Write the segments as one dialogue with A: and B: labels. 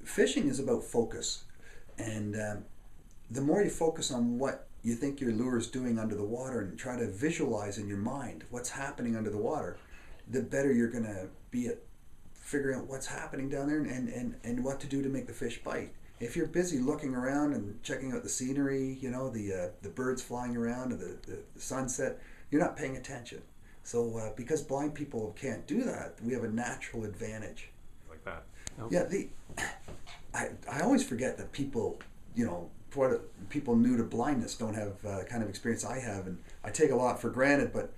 A: fishing is about focus, and the more you focus on what you think your lure is doing under the water and try to visualize in your mind what's happening under the water, the better you're going to be at figuring out what's happening down there and what to do to make the fish bite. If you're busy looking around and checking out the scenery, the birds flying around and the sunset, you're not paying attention. So because blind people can't do that, we have a natural advantage.
B: Like that.
A: Okay. Yeah, I always forget that people, people new to blindness don't have the kind of experience I have, and I take a lot for granted. But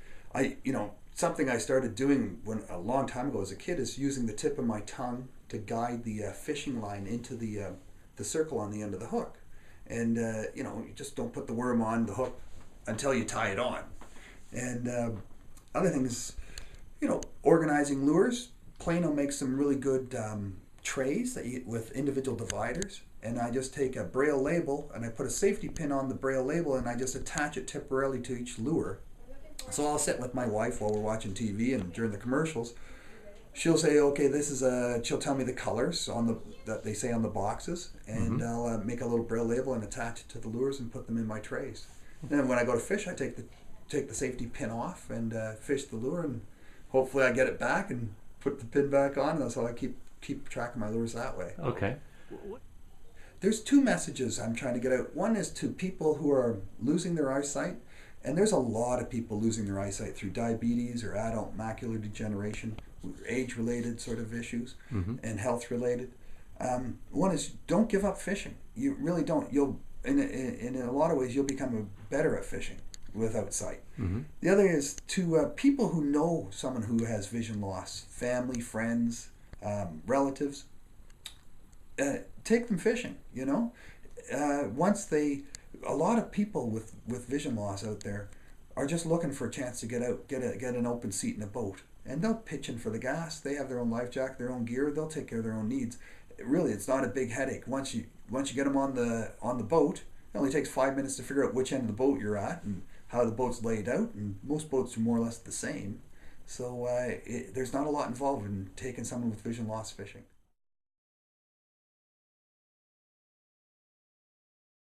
A: something I started doing a long time ago as a kid is using the tip of my tongue to guide the fishing line into the circle on the end of the hook, and you just don't put the worm on the hook until you tie it on. And other things, organizing lures. Plano makes some really good trays with individual dividers, and I just take a braille label and I put a safety pin on the braille label and I just attach it temporarily to each lure. So I'll sit with my wife while we're watching TV, and during the commercials, she'll say, okay, she'll tell me the colors that they say on the boxes, and I'll make a little braille label and attach it to the lures and put them in my trays. And then when I go to fish, I take the safety pin off and fish the lure, and hopefully I get it back and put the pin back on, and that's how I keep track of my lures that way.
B: Okay.
A: There's two messages I'm trying to get out. One is to people who are losing their eyesight, and there's a lot of people losing their eyesight through diabetes or adult macular degeneration, age-related sort of issues, and health-related. One is, don't give up fishing. You really don't. You'll in a lot of ways you'll become better at fishing without sight. The other is to people who know someone who has vision loss, family, friends, relatives. Take them fishing. A lot of people with vision loss out there are just looking for a chance to get out, get an open seat in a boat, and they'll pitch in for the gas. They have their own life jacket, their own gear. They'll take care of their own needs. Really, it's not a big headache. Once you get them on the boat, it only takes 5 minutes to figure out which end of the boat you're at and how the boat's laid out. And most boats are more or less the same. So there's not a lot involved in taking someone with vision loss fishing.